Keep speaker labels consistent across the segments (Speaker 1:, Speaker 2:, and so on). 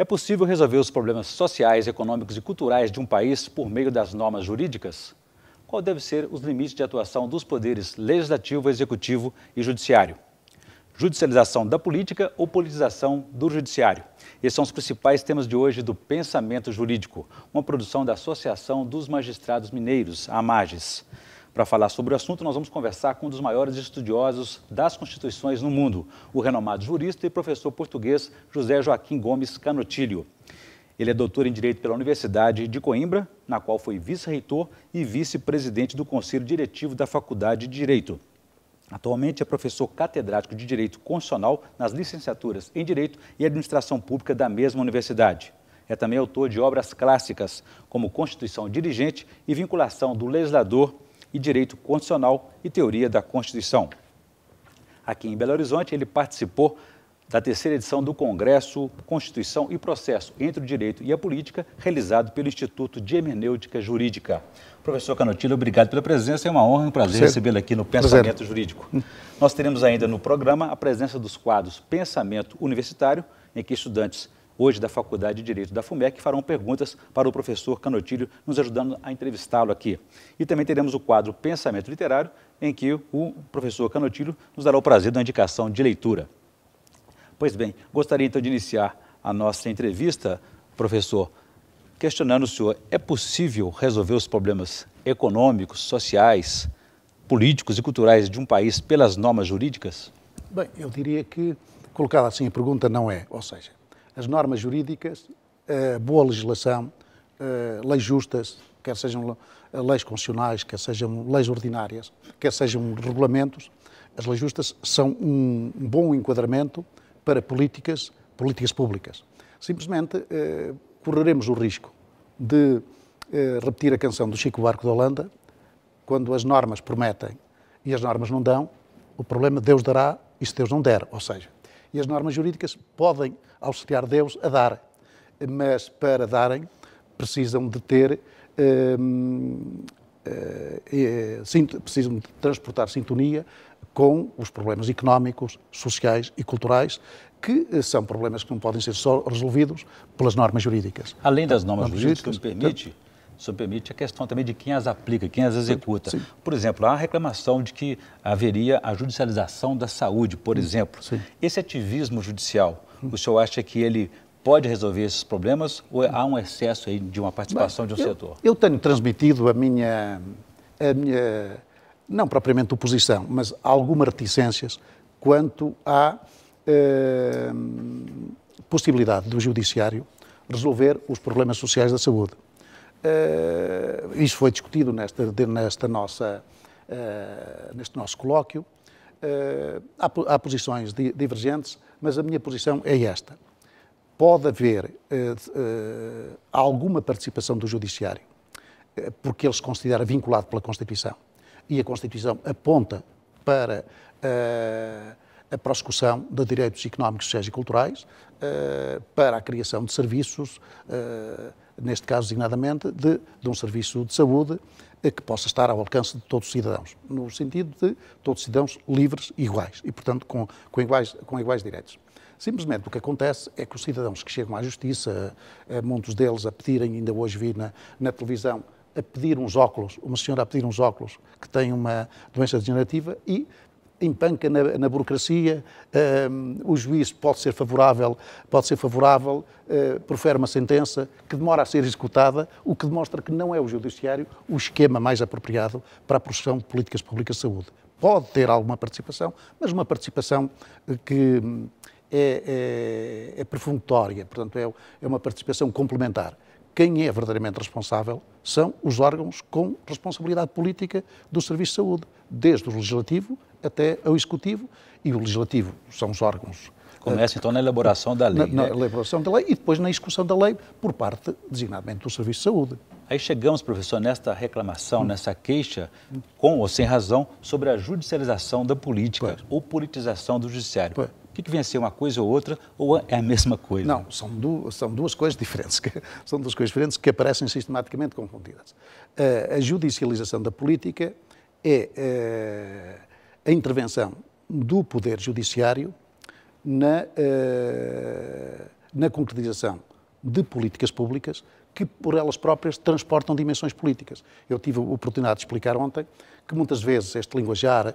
Speaker 1: É possível resolver os problemas sociais, econômicos e culturais de um país por meio das normas jurídicas? Qual deve ser os limites de atuação dos poderes legislativo, executivo e judiciário? Judicialização da política ou politização do judiciário? Esses são os principais temas de hoje do Pensamento Jurídico, uma produção da Associação dos Magistrados Mineiros, a AMAGES. Para falar sobre o assunto, nós vamos conversar com um dos maiores estudiosos das Constituições no mundo, o renomado jurista e professor português José Joaquim Gomes Canotilho. Ele é doutor em Direito pela Universidade de Coimbra, na qual foi vice-reitor e vice-presidente do Conselho Diretivo da Faculdade de Direito. Atualmente é professor catedrático de Direito Constitucional nas licenciaturas em Direito e Administração Pública da mesma universidade. É também autor de obras clássicas, como Constituição Dirigente e Vinculação do Legislador e Direito Constitucional e Teoria da Constituição. Aqui em Belo Horizonte, ele participou da terceira edição do Congresso Constituição e Processo entre o Direito e a Política, realizado pelo Instituto de Hermenêutica Jurídica. Professor Canotilho, obrigado pela presença, é uma honra e um prazer recebê-lo aqui no Pensamento Jurídico. Nós teremos ainda no programa a presença dos quadros Pensamento Universitário, em que estudantes hoje da Faculdade de Direito da FUMEC farão perguntas para o professor Canotilho, nos ajudando a entrevistá-lo aqui. E também teremos o quadro Pensamento Literário, em que o professor Canotilho nos dará o prazer da indicação de leitura. Pois bem, gostaria então de iniciar a nossa entrevista, professor, questionando o senhor, é possível resolver os problemas econômicos, sociais, políticos e culturais de um país pelas normas jurídicas?
Speaker 2: Bem, eu diria que, colocada assim a pergunta, não é. Ou seja, as normas jurídicas, boa legislação, leis justas, quer sejam leis constitucionais, quer sejam leis ordinárias, quer sejam regulamentos, as leis justas são um bom enquadramento para políticas públicas. Simplesmente correremos o risco de repetir a canção do Chico Buarque de Holanda, quando as normas prometem e as normas não dão, o problema Deus dará e se Deus não der, ou seja, e as normas jurídicas podem auxiliar Deus a dar, mas para darem precisam de ter, precisam de transportar sintonia com os problemas económicos, sociais e culturais, que são problemas que não podem ser só resolvidos pelas normas jurídicas.
Speaker 1: Além das normas jurídicas, o senhor permite a questão também de quem as aplica, quem as executa.
Speaker 2: Sim.
Speaker 1: Por exemplo, há a reclamação de que haveria a judicialização da saúde, por exemplo.
Speaker 2: Sim.
Speaker 1: Esse ativismo judicial, o senhor acha que ele pode resolver esses problemas ou há um excesso aí de uma participação de um setor?
Speaker 2: Eu tenho transmitido a minha, não propriamente oposição, mas algumas reticências quanto à possibilidade do Judiciário resolver os problemas sociais da saúde. Isso foi discutido neste nosso colóquio. Há posições divergentes, mas a minha posição é esta. Pode haver alguma participação do Judiciário, porque ele se considera vinculado pela Constituição, e a Constituição aponta para a prossecução de direitos económicos, sociais e culturais, para a criação de serviços, neste caso, designadamente, de um serviço de saúde que possa estar ao alcance de todos os cidadãos, no sentido de todos os cidadãos livres e iguais, e, portanto, com iguais direitos. Simplesmente o que acontece é que os cidadãos que chegam à Justiça, muitos deles a pedirem, ainda hoje vi na televisão, a pedir uns óculos, uma senhora a pedir uns óculos que tem uma doença degenerativa e empanca na burocracia, o juiz pode ser favorável, profere uma sentença que demora a ser executada, o que demonstra que não é o Judiciário o esquema mais apropriado para a prossecução de políticas públicas de saúde. Pode ter alguma participação, mas uma participação que é perfunctória, portanto é uma participação complementar. Quem é verdadeiramente responsável são os órgãos com responsabilidade política do Serviço de Saúde, desde o Legislativo até ao Executivo, e o Legislativo são os órgãos...
Speaker 1: Começa então na elaboração da lei.
Speaker 2: Na elaboração da lei e depois na execução da lei por parte, designadamente, do Serviço de Saúde.
Speaker 1: Aí chegamos, professor, nesta reclamação, nessa queixa, com ou sem razão, sobre a judicialização da política ou politização do Judiciário. O que vem a ser uma coisa ou outra, ou é a mesma coisa?
Speaker 2: Não, são duas coisas diferentes, são duas coisas diferentes que aparecem sistematicamente confundidas. A judicialização da política é a intervenção do Poder Judiciário na concretização de políticas públicas que, por elas próprias, transportam dimensões políticas. Eu tive a oportunidade de explicar ontem que, muitas vezes, este linguajar,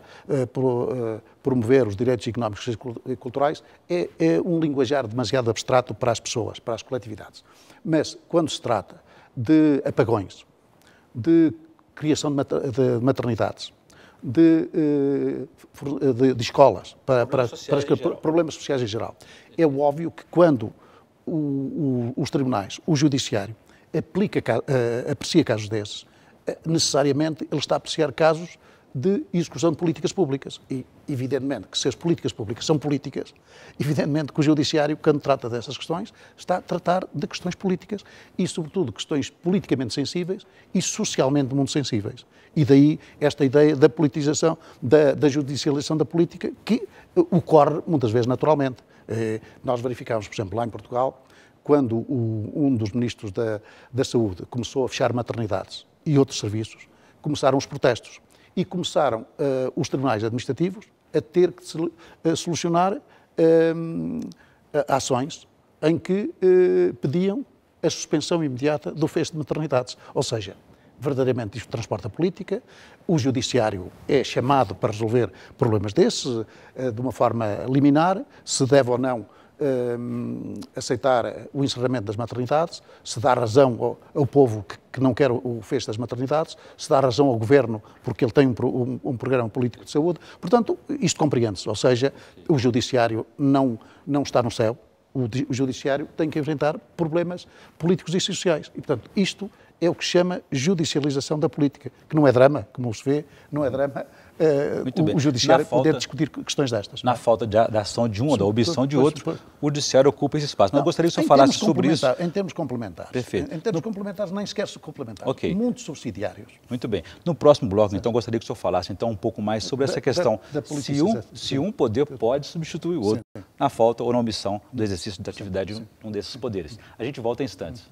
Speaker 2: promover os direitos económicos e culturais, é um linguajar demasiado abstrato para as pessoas, para as coletividades. Mas, quando se trata de apagões, de criação de maternidades, de escolas, para problemas sociais em geral, é óbvio que quando os tribunais, o judiciário, aprecia casos desses, necessariamente ele está a apreciar casos de execução de políticas públicas. E, evidentemente, que se as políticas públicas são políticas, evidentemente que o judiciário, quando trata dessas questões, está a tratar de questões políticas e, sobretudo, questões politicamente sensíveis e socialmente muito sensíveis. E daí esta ideia da politização, da judicialização da política, que ocorre muitas vezes naturalmente. Nós verificámos, por exemplo, lá em Portugal, quando um dos ministros da Saúde começou a fechar maternidades e outros serviços, começaram os protestos. E começaram os tribunais administrativos a ter que solucionar ações em que pediam a suspensão imediata do fecho de maternidades. Ou seja, verdadeiramente isto transporta a política, o judiciário é chamado para resolver problemas desses, de uma forma liminar, se deve ou não aceitar o encerramento das maternidades, se dá razão ao povo que não quer o fecho das maternidades, se dá razão ao governo porque ele tem um programa político de saúde. Portanto, isto compreende-se, ou seja, o judiciário não está no céu, o judiciário tem que enfrentar problemas políticos e sociais. E, portanto, isto é o que se chama judicialização da política, que não é drama, como se vê, não é drama o judiciário poder discutir questões destas.
Speaker 1: Na falta da ação de um ou da omissão de outro, o judiciário ocupa esse espaço. Mas eu gostaria que o senhor falasse sobre isso.
Speaker 2: Em termos complementares.
Speaker 1: Perfeito.
Speaker 2: Em termos complementares, nem esquece complementares.
Speaker 1: Okay.
Speaker 2: Muito subsidiários.
Speaker 1: Muito bem. No próximo bloco, então, eu gostaria que o senhor falasse então, um pouco mais sobre essa questão. Se um poder pode substituir o outro na falta ou na omissão do exercício da atividade de um desses poderes. A gente volta em instantes.